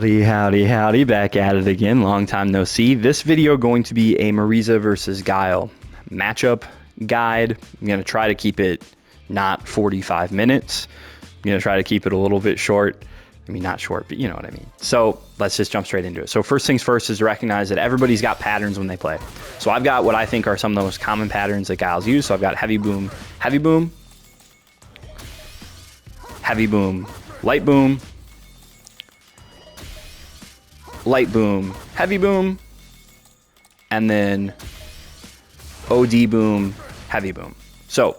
Howdy, howdy, howdy, back at it again. Long time no see. This video going to be a Marisa versus Guile matchup guide. I'm going to try to keep it not 45 minutes. I'm going to try to keep it a little bit short. I mean, not short, but you know what I mean. So let's just jump straight into it. So first things first is to recognize that everybody's got patterns when they play. So I've got what I think are some of the most common patterns that Guiles use. So I've got heavy boom, heavy boom, heavy boom, light boom, light boom, heavy boom, and then OD boom, heavy boom. So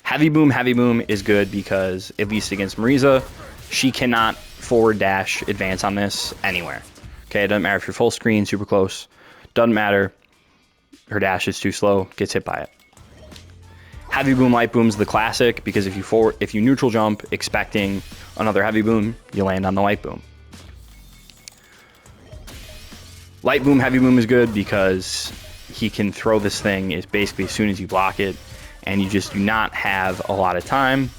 heavy boom is good because, at least against Marisa, she cannot forward dash advance on this anywhere. Okay, it doesn't matter if you're full screen, super close, doesn't matter. Her dash is too slow, gets hit by it. Heavy boom, light boom's the classic because if you neutral jump expecting another heavy boom, you land on the light boom. Light boom, heavy boom is good because he can throw this thing is basically as soon as you block it, and you just do not have a lot of time.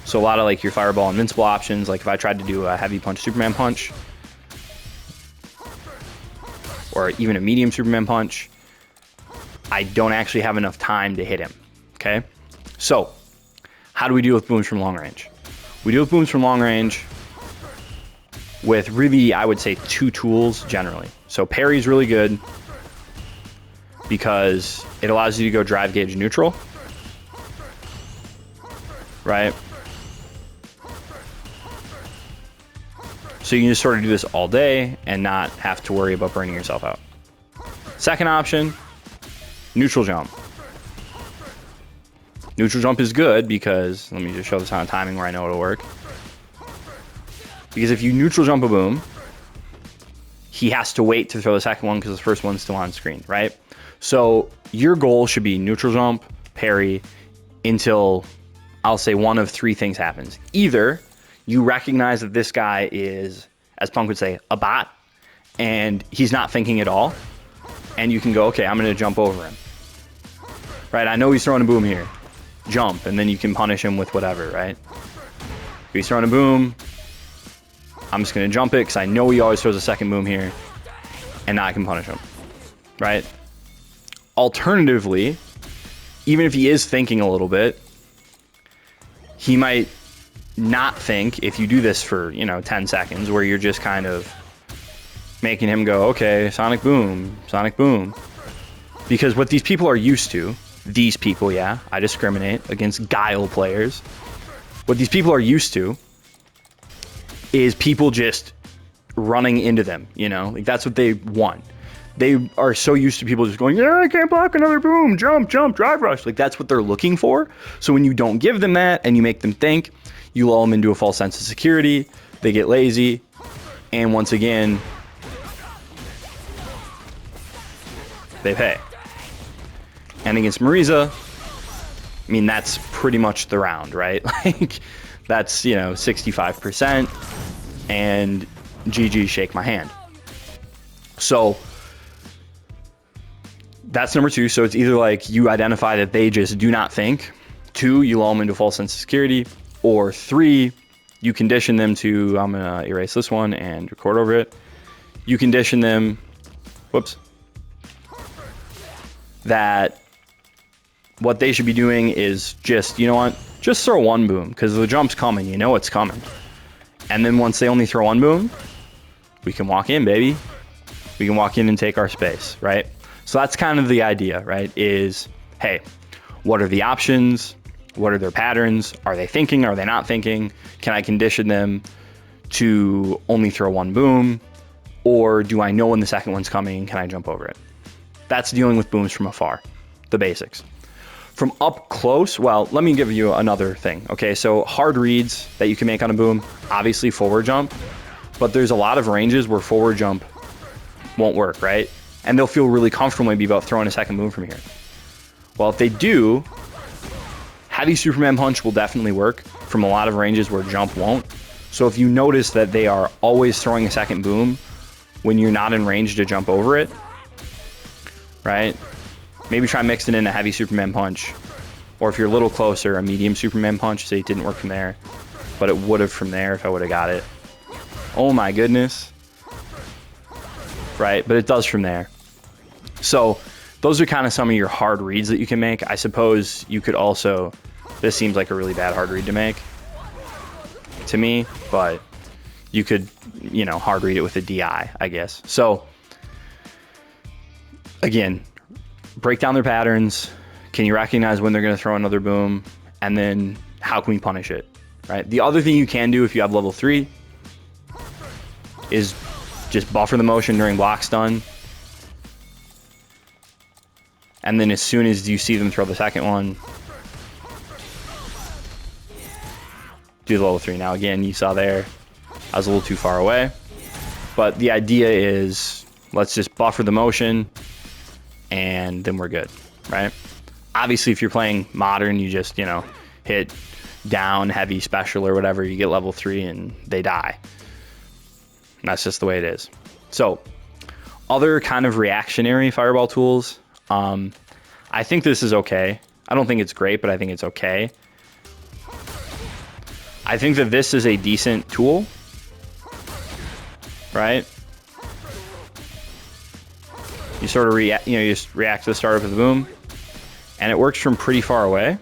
So a lot of like your fireball invincible options, like if I tried to do a heavy punch Superman punch, or even a medium Superman punch, I don't actually have enough time to hit him, okay? So how do we deal with booms from long range? We deal with booms from long range with really, I would say, two tools generally. So parry's really good because it allows you to go drive gauge neutral, right? So you can just sort of do this all day and not have to worry about burning yourself out. Second option, neutral jump. Neutral jump is good because, let me just show this on timing where I know it'll work. Because if you neutral jump a boom, he has to wait to throw the second one because the first one's still on screen, right? So your goal should be neutral jump, parry, until I'll say one of three things happens. Either you recognize that this guy is, as Punk would say, a bot, and he's not thinking at all, and you can go, okay, I'm going to jump over him. Right? I know he's throwing a boom here. Jump, and then you can punish him with whatever, right? If he's throwing a boom, I'm just going to jump it because I know he always throws a second boom here, and now I can punish him, right? Alternatively, even if he is thinking a little bit, he might not think if you do this for, 10 seconds where you're just kind of making him go, okay, sonic boom, because what these people are used to, these people, yeah, I discriminate against Guile players. What these people are used to is people just running into them, like that's what they want. They are so used to people just going, yeah, I can't block another boom, jump, drive rush. Like that's what they're looking for. So when you don't give them that and you make them think, you lull them into a false sense of security, they get lazy, and once again, they pay. And against Marisa, I mean, that's pretty much the round, right? Like that's, 65%, and GG, shake my hand. So that's number two. So it's either like you identify that they just do not think, two, you lull them into a false sense of security, or three, you condition them to, I'm gonna erase this one and record over it. You condition them, that what they should be doing is just, just throw one boom because the jump's coming, it's coming. And then once they only throw one boom, we can walk in, baby. We can walk in and take our space, right? So that's kind of the idea, right? Is, hey, what are the options? What are their patterns? Are they thinking? Are they not thinking? Can I condition them to only throw one boom? Or do I know when the second one's coming? Can I jump over it? That's dealing with booms from afar, the basics. From up close, well, let me give you another thing. Okay, so hard reads that you can make on a boom, obviously forward jump, but there's a lot of ranges where forward jump won't work, right? And they'll feel really comfortable maybe about throwing a second boom from here. Well, if they do, heavy Superman punch will definitely work from a lot of ranges where jump won't. So if you notice that they are always throwing a second boom when you're not in range to jump over it, right? Maybe try mixing in a heavy Superman punch, or if you're a little closer, a medium Superman punch. Say it didn't work from there, but it would have from there if I would have got it. Oh my goodness. right? But it does from there. So those are kind of some of your hard reads that you can make. I suppose you could also, this seems like a really bad hard read to make to me, but you could, you know, hard read it with a DI, I guess. So again, break down their patterns. Can you recognize when they're going to throw another boom? And then how can we punish it, right? The other thing you can do if you have level 3 is just buffer the motion during block stun. And then as soon as you see them throw the second one, do the level 3. Now again, you saw there, I was a little too far away. But the idea is, let's just buffer the motion, and then we're good, right? Obviously, if you're playing modern, you just, you know, hit down, heavy, special, or whatever, you get level 3 and they die. And that's just the way it is. So, other kind of reactionary fireball tools, I think this is okay. I don't think it's great, but I think it's okay. I think that this is a decent tool, right? You sort of react, you know, you just react to the startup of the boom, and it works from pretty far away.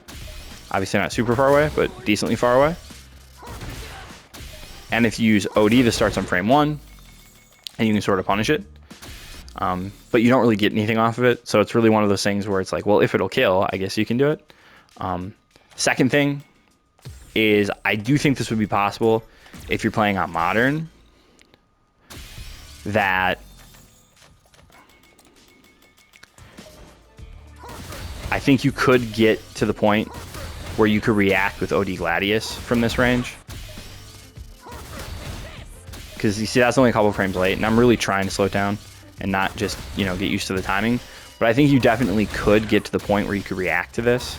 Obviously not super far away, but decently far away. And if you use OD, this starts on frame 1, and you can sort of punish it. But you don't really get anything off of it, so it's really one of those things where it's like, well, if it'll kill, I guess you can do it. Second thing is, I do think this would be possible if you're playing on modern, that I think you could get to the point where you could react with OD Gladius from this range. Because you see, that's only a couple frames late, and I'm really trying to slow it down and not just, you know, get used to the timing. But I think you definitely could get to the point where you could react to this.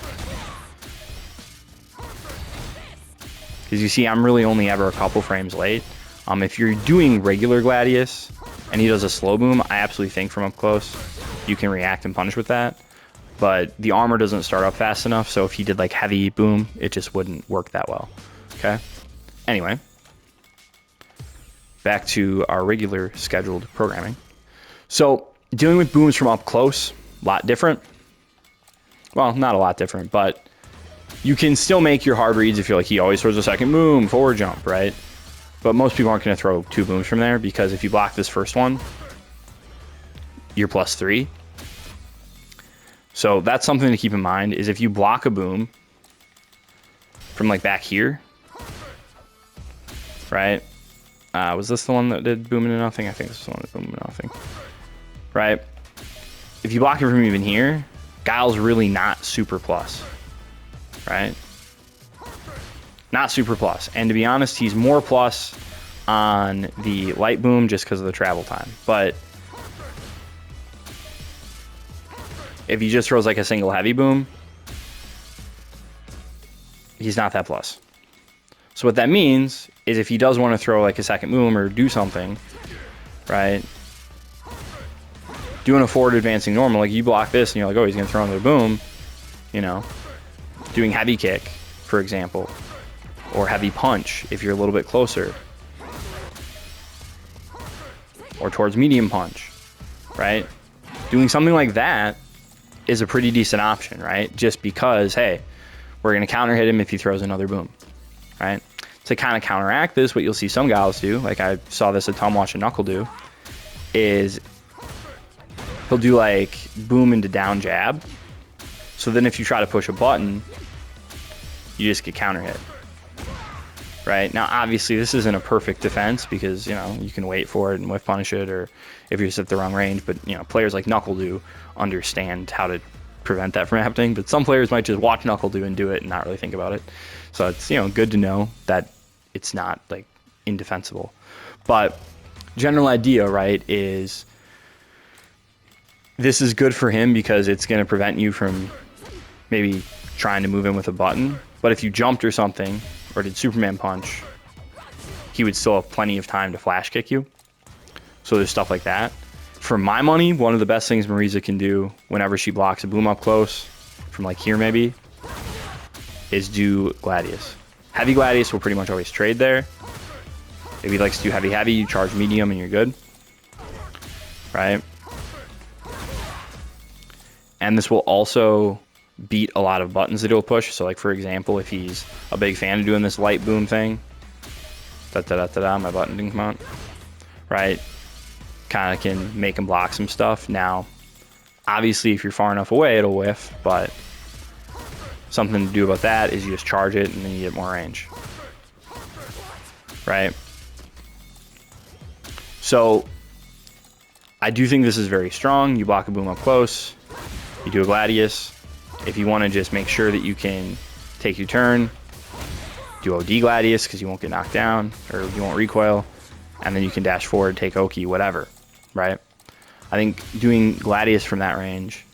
Because you see, I'm really only ever a couple frames late. If you're doing regular Gladius and he does a slow boom, I absolutely think from up close you can react and punish with that. But the armor doesn't start up fast enough, so if he did like heavy boom, it just wouldn't work that well. Okay? Anyway, back to our regular scheduled programming. So dealing with booms from up close, a lot different. Well, not a lot different, but you can still make your hard reads if you're like, he always throws a second boom, forward jump, right? But most people aren't going to throw 2 booms from there, because if you block this first one, you're +3. So that's something to keep in mind, is if you block a boom from like back here, right? Was this the one that did boom into nothing? I think this was the one that boomed into nothing. Right? If you block it from even here, Guile's really not super plus. Right? Not super plus. And to be honest, he's more plus on the light boom just because of the travel time. But if he just throws like a single heavy boom, he's not that plus. So what that means is if he does want to throw like a second boom or do something, right? Doing a forward advancing normal, like you block this and you're like, oh, he's going to throw another boom, you know, doing heavy kick, for example, or heavy punch if you're a little bit closer, or towards medium punch, right? Doing something like that is a pretty decent option, right? Just because, hey, we're going to counter hit him if he throws another boom, right? To kind of counteract this, what you'll see some Guiles do, like I saw this at Tom Watch and Knuckle do, is he'll do like boom into down jab. So then if you try to push a button, you just get counter hit. Right? Now, obviously, this isn't a perfect defense because, you know, you can wait for it and whiff punish it, or if you're just at the wrong range. But, you know, players like Knuckle do understand how to prevent that from happening. But some players might just watch Knuckle do and do it and not really think about it. So it's, you know, good to know that it's not like indefensible. But general idea, right, is this is good for him because it's going to prevent you from maybe trying to move in with a button. But if you jumped or something, or did Superman punch, he would still have plenty of time to flash kick you. So there's stuff like that. For my money, one of the best things Marisa can do whenever she blocks a boom up close, from like here maybe, is do Gladius. Heavy Gladius will pretty much always trade there. If he likes to do heavy, you charge medium and you're good. right? And this will also beat a lot of buttons that he'll push. So like, for example, if he's a big fan of doing this light boom thing, da-da-da-da-da, my button didn't come out, right? Kind of can make him block some stuff. Now, obviously, if you're far enough away, it'll whiff, but something to do about that is you just charge it and then you get more range, right? So I do think this is very strong. You block a boom up close, you do a Gladius. If you want to just make sure that you can take your turn, do OD Gladius because you won't get knocked down or you won't recoil, and then you can dash forward, take Oki, whatever, right? I think doing Gladius from that range,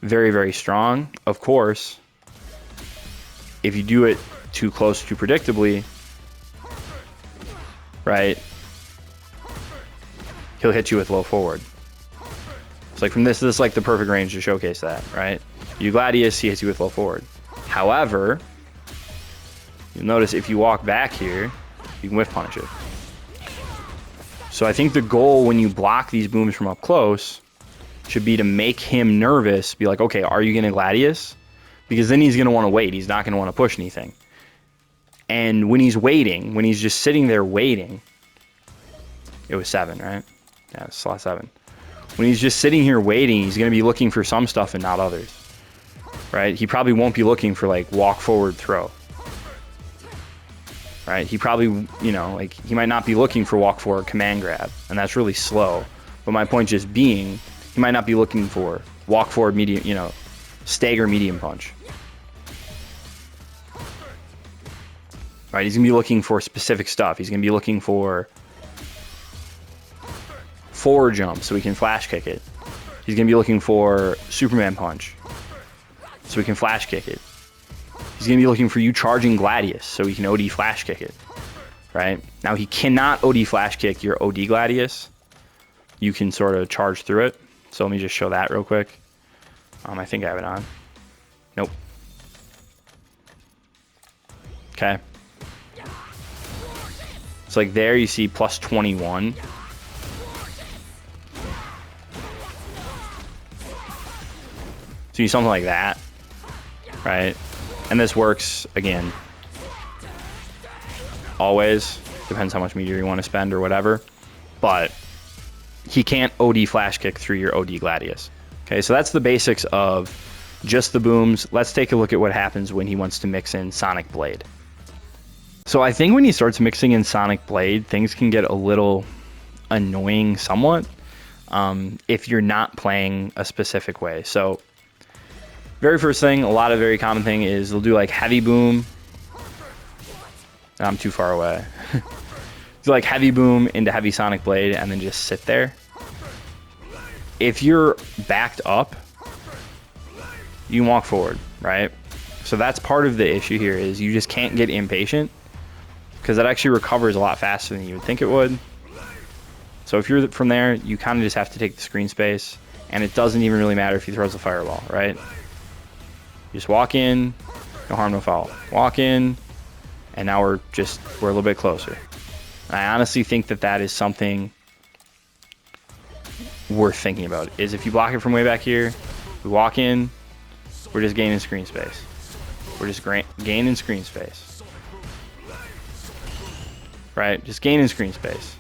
very, very strong. Of course, if you do it too close, too predictably, right, he'll hit you with low forward. It's like from this is like the perfect range to showcase that, right? You Gladius, he hits you with low forward. However, you'll notice if you walk back here, you can whiff punish it. So I think the goal when you block these booms from up close should be to make him nervous, be like, okay, are you going to Gladius? Because then he's going to want to wait. He's not going to want to push anything. And when he's waiting, when he's just sitting there waiting, it was 7, right? Yeah, it's slot 7. When he's just sitting here waiting, he's going to be looking for some stuff and not others, right? He probably won't be looking for like walk forward throw, right? He probably, you know, like he might not be looking for walk forward command grab, and that's really slow. But my point just being, he might not be looking for walk forward medium, you know, stagger medium punch, right? He's going to be looking for specific stuff. He's going to be looking for forward jump so we can flash kick it. He's going to be looking for Superman punch so we can flash kick it. He's going to be looking for you charging Gladius so we can OD flash kick it, right? Now he cannot OD flash kick your OD Gladius. You can sort of charge through it. So let me just show that real quick. I think I have it on. Nope. Okay. It's like there you see plus 21. So you something like that, right? And this works, again, always. Depends how much meteor you want to spend or whatever. But he can't OD flash kick through your OD Gladius. Okay, so that's the basics of just the booms. Let's take a look at what happens when he wants to mix in Sonic Blade. So I think when he starts mixing in Sonic Blade, things can get a little annoying somewhat if you're not playing a specific way. So very first thing, a very common thing is they'll do like heavy boom. I'm too far away. Do like heavy boom into heavy Sonic Blade and then just sit there. If you're backed up, you can walk forward, right? So that's part of the issue here is you just can't get impatient because that actually recovers a lot faster than you would think it would. So if you're from there, you kind of just have to take the screen space, and it doesn't even really matter if he throws a fireball, right? You just walk in, no harm, no foul. Walk in, and now we're a little bit closer. I honestly think that is something worth thinking about. Is if you block it from way back here, we walk in, we're just gaining screen space. We're just gaining screen space. Right? Just gaining screen space.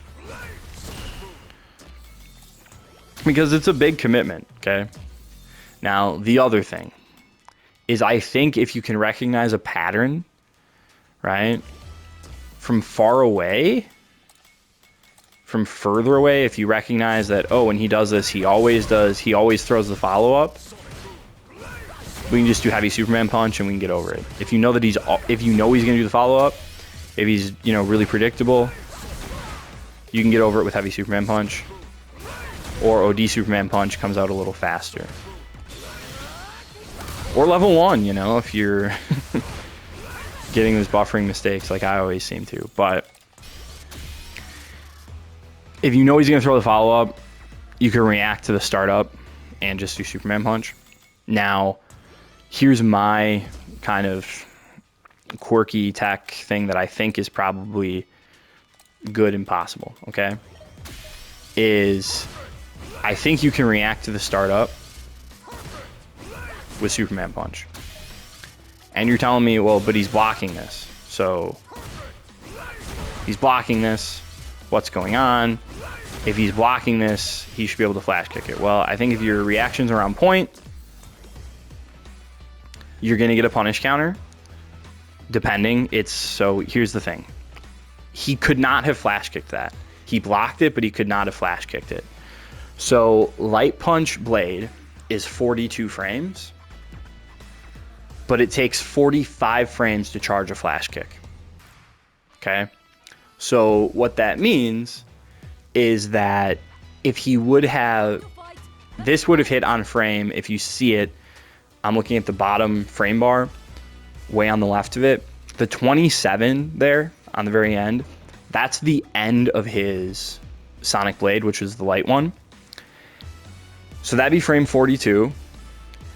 Because it's a big commitment, okay? Now, the other thing is I think if you can recognize a pattern, right, from far away, from further away, if you recognize that, oh, when he does this, he always throws the follow-up, we can just do heavy Superman punch and we can get over it. If you know that he's going to do the follow-up, if he's, really predictable, you can get over it with heavy Superman punch. Or OD Superman punch comes out a little faster. Or level 1, if you're getting those buffering mistakes like I always seem to. But if you know he's going to throw the follow-up, you can react to the startup and just do Superman punch. Now, here's my kind of quirky tech thing that I think is probably good and possible, okay? Is I think you can react to the startup with Superman Punch. And you're telling me, well, but he's blocking this. So he's blocking this. What's going on? If he's blocking this, he should be able to flash kick it. Well, I think if your reactions are on point, you're going to get a punish counter. Depending, so here's the thing. He could not have flash kicked that. He blocked it, but he could not have flash kicked it. So Light Punch Blade is 42 frames, but it takes 45 frames to charge a flash kick. Okay? So what that means is that if he would have, this would have hit on frame, if you see it, I'm looking at the bottom frame bar, way on the left of it, the 27 there on the very end, that's the end of his Sonic Blade, which is the light one. So that'd be frame 42,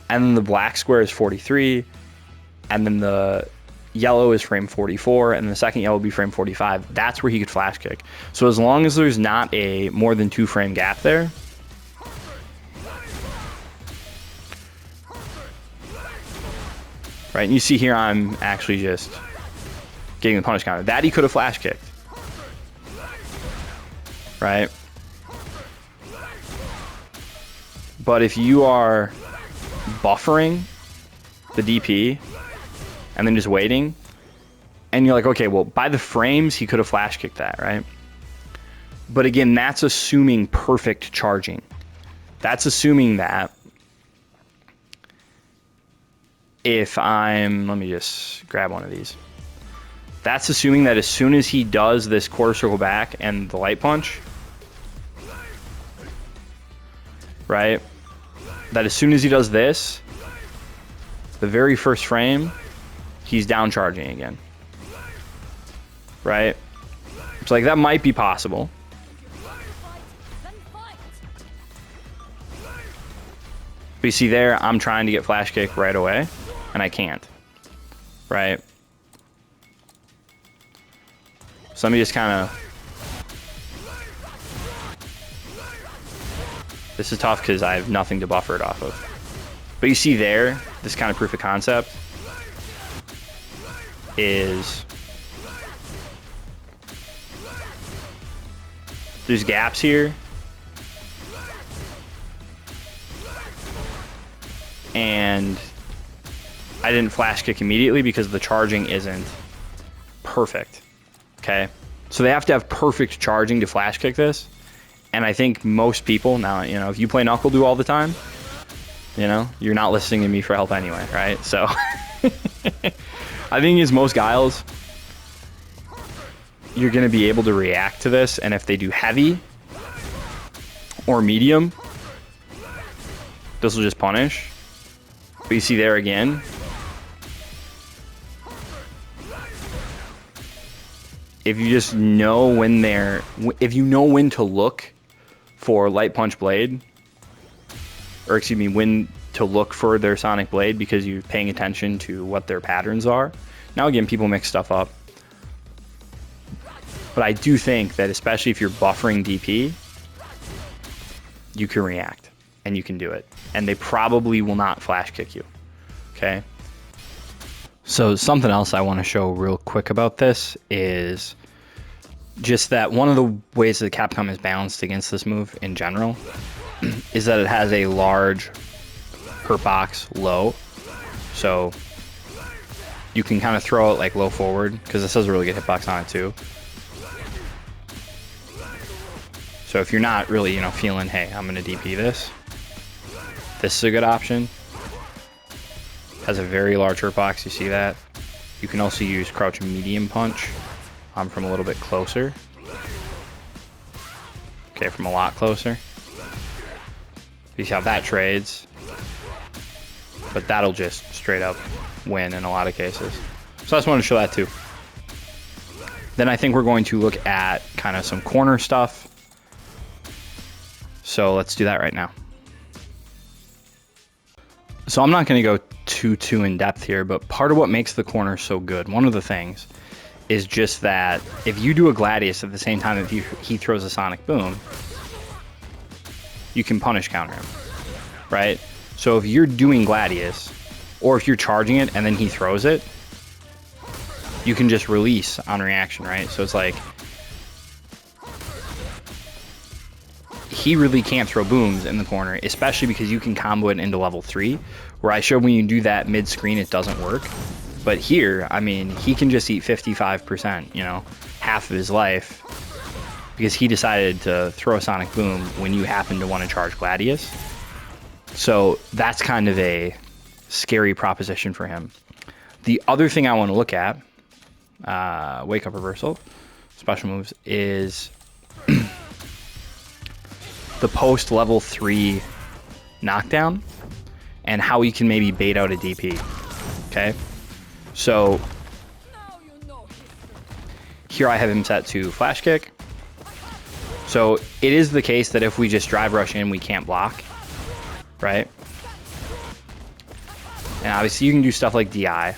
and then the black square is 43, and then the yellow is frame 44, and the second yellow would be frame 45. That's where he could flash kick. So as long as there's not a more than 2 frame gap there, right? And you see here I'm actually just getting the punish counter. That he could have flash kicked, right? But if you are buffering the DP and then just waiting, and you're like, okay, well, by the frames, he could have flash kicked that, right? But again, that's assuming perfect charging. That's assuming that if I'm, let me just grab one of these. That's assuming that as soon as he does this quarter circle back and the light punch, right? That as soon as he does this, the very first frame, he's down charging again, right? So like that might be possible. But you see there, I'm trying to get flash kick right away, and I can't, right? So let me just kind of, this is tough because I have nothing to buffer it off of. But you see there, this kind of proof of concept is there's gaps here, and I didn't flash kick immediately because the charging isn't perfect. Okay, so they have to have perfect charging to flash kick this, and I think most people now, you know, if you play Knuckle Do all the time, you know, you're not listening to me for help anyway, right? So I think as most Guiles, you're going to be able to react to this, and if they do heavy or medium, this will just punish. But you see there again, if you just know when they're, if you know when to look for Light Punch Blade, or excuse me, when to look for their Sonic Blade because you're paying attention to what their patterns are. Now again, people mix stuff up. But I do think that especially if you're buffering DP, you can react and you can do it. And they probably will not flash kick you, okay? So something else I want to show real quick about this is just that one of the ways that Capcom is balanced against this move in general is that it has a large hurt box low. So you can kind of throw it like low forward because this has a really good hitbox on it too. So if you're not really, you know, feeling, hey, I'm going to DP this, this is a good option. Has a very large hurt box, you see that? You can also use crouch medium punch from a little bit closer. Okay, from a lot closer. You see how that trades, but that'll just straight up win in a lot of cases. So I just wanted to show that too. Then I think we're going to look at kind of some corner stuff. So let's do that right now. So I'm not going to go too in depth here, but part of what makes the corner so good, one of the things, is just that if you do a Gladius at the same time that he throws a Sonic Boom, you can punish counter him, right? So if you're doing Gladius, or if you're charging it and then he throws it, you can just release on reaction, right? So it's like, he really can't throw booms in the corner, especially because you can combo it into level 3, where I showed when you do that mid-screen, it doesn't work. But here, I mean, he can just eat 55%, you know, half of his life, because he decided to throw a Sonic Boom when you happen to want to charge Gladius. So that's kind of a scary proposition for him. The other thing I want to look at, Wake Up Reversal, special moves, is the post level 3 knockdown and how you can maybe bait out a DP. Okay, so here I have him set to Flash Kick. So it is the case that if we just drive rush in, we can't block, right? And obviously you can do stuff like DI,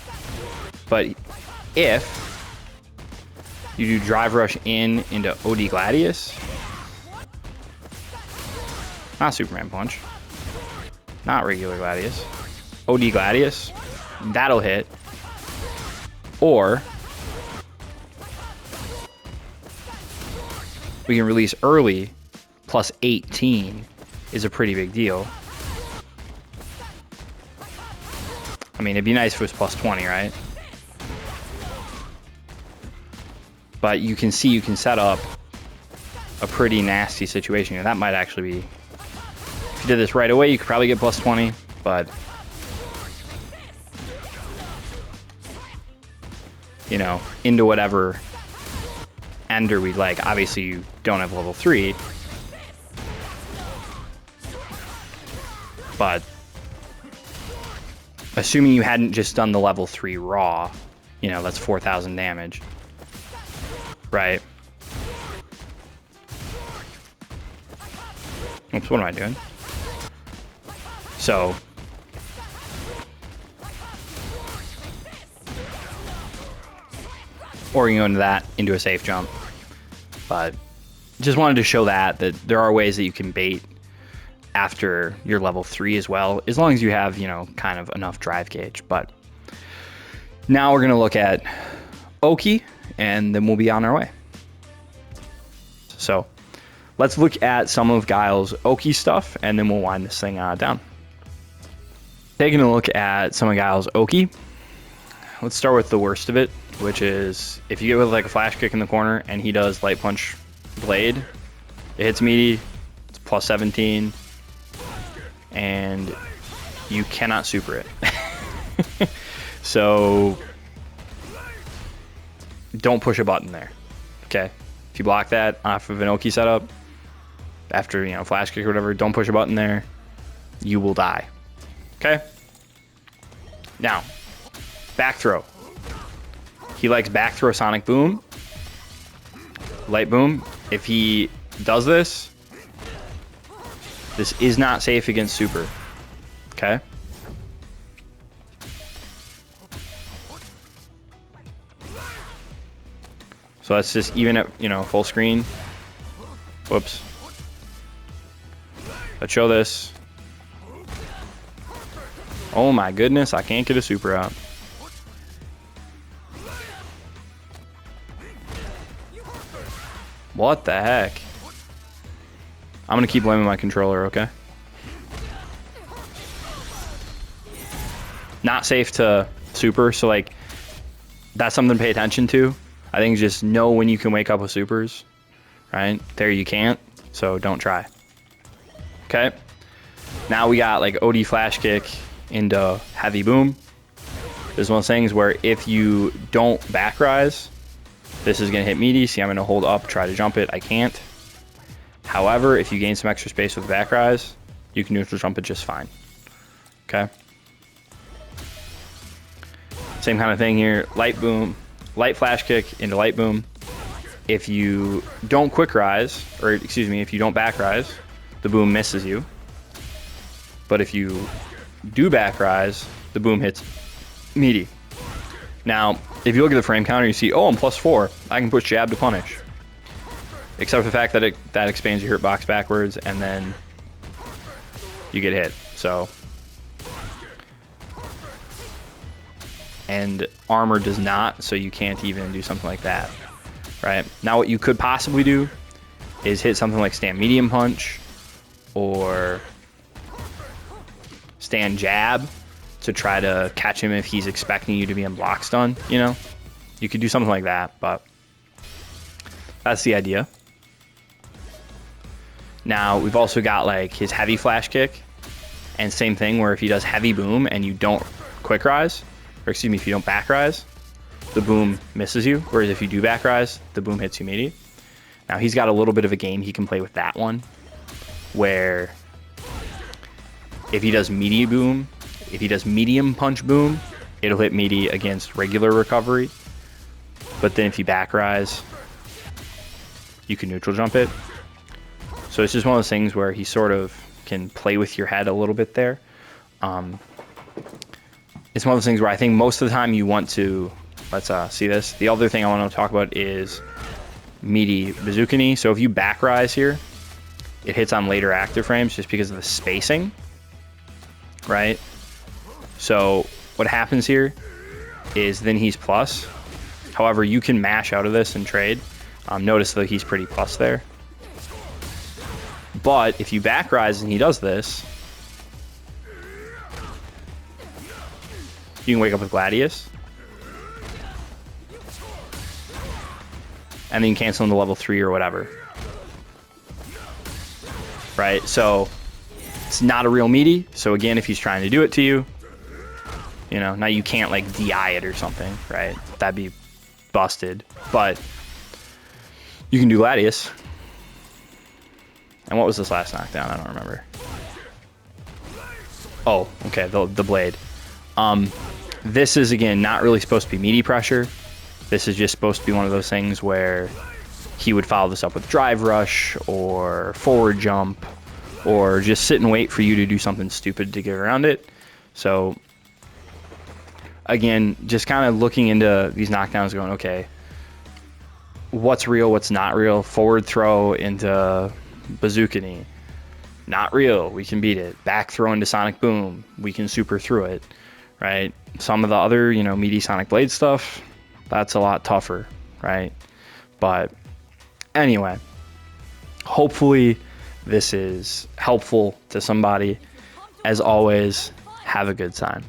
but if you do drive rush in into OD Gladius, not Superman Punch, not regular Gladius, OD Gladius, that'll hit. Or we can release early, plus 18 is a pretty big deal. I mean, it'd be nice if it was plus 20, right? But you can see you can set up a pretty nasty situation here. That might actually be, if you did this right away, you could probably get plus 20, but you know, into whatever ender we'd like. Obviously you don't have level 3, but assuming you hadn't just done the level 3 raw, you know, that's 4,000 damage, right? Oops, what am I doing? So or you can go into that, into a safe jump. But just wanted to show that there are ways that you can bait after your level 3 as well, as long as you have, you know, kind of enough drive gauge. But now we're going to look at Oki, and then we'll be on our way. So let's look at some of Guile's Oki stuff, and then we'll wind this thing down. Taking a look at some of Guile's Oki, let's start with the worst of it, which is if you get with like a Flash Kick in the corner and he does Light Punch Blade, it hits meaty, it's plus 17, and you cannot super it. So don't push a button there, okay? If you block that off of an Oki setup, after, you know, Flash Kick or whatever, don't push a button there, you will die, okay? Now, back throw. He likes back throw Sonic Boom, Light Boom. If he does this, this is not safe against super, okay? So that's just even at, you know, full screen. Whoops. Let's show this. Oh my goodness, I can't get a super out. What the heck? I'm gonna keep blaming my controller, okay? Not safe to super, so like, that's something to pay attention to. I think just know when you can wake up with supers, right? There you can't, so don't try. Okay? Now we got like OD Flash Kick into Heavy Boom. This is one of those things where if you don't back rise, this is going to hit meaty. See, I'm going to hold up, try to jump it. I can't. However, if you gain some extra space with back rise, you can neutral jump it just fine. Okay? Same kind of thing here. Light Boom, Light Flash Kick into Light Boom. If you don't quick rise, or excuse me, if you don't back rise, the boom misses you. But if you do back rise, the boom hits meaty. Now, if you look at the frame counter, you see, oh, I'm +4. I can push jab to punish. Except for the fact that that expands your hurt box backwards, and then you get hit. So, and armor does not, so you can't even do something like that, right? Now what you could possibly do is hit something like stand medium punch or stand jab to try to catch him if he's expecting you to be in block stun, you know? You could do something like that, but that's the idea. Now, we've also got like his heavy flash kick, and same thing where if he does heavy boom and you don't quick rise, or excuse me, if you don't back rise, the boom misses you, whereas if you do back rise, the boom hits you meaty. Now, he's got a little bit of a game he can play with that one, where if he does meaty boom, if he does medium punch boom, it'll hit meaty against regular recovery. But then if you back rise, you can neutral jump it. So it's just one of those things where he sort of can play with your head a little bit there. It's one of those things where I think most of the time you want to, let's see this. The other thing I want to talk about is meaty bazooka knee. So if you back rise here, it hits on later active frames just because of the spacing, right? So what happens here is then he's plus. However, you can mash out of this and trade. Notice though he's pretty plus there. But if you back rise and he does this, you can wake up with Gladius. And then you cancel him to level 3 or whatever. Right? So it's not a real meaty. So again, if he's trying to do it to you, you know, now you can't like DI it or something, right? That'd be busted. But you can do Gladius. And what was this last knockdown? I don't remember. Oh, okay, the blade. This is, again, not really supposed to be meaty pressure. This is just supposed to be one of those things where he would follow this up with drive rush or forward jump or just sit and wait for you to do something stupid to get around it. So, again, just kind of looking into these knockdowns going, okay, what's real, what's not real? Forward throw into bazooka knee, not real, we can beat it. Back throw into sonic boom, we can super through it, right? Some of the other, you know, meaty sonic blade stuff, that's a lot tougher, right? But anyway, hopefully this is helpful to somebody. As always, have a good time.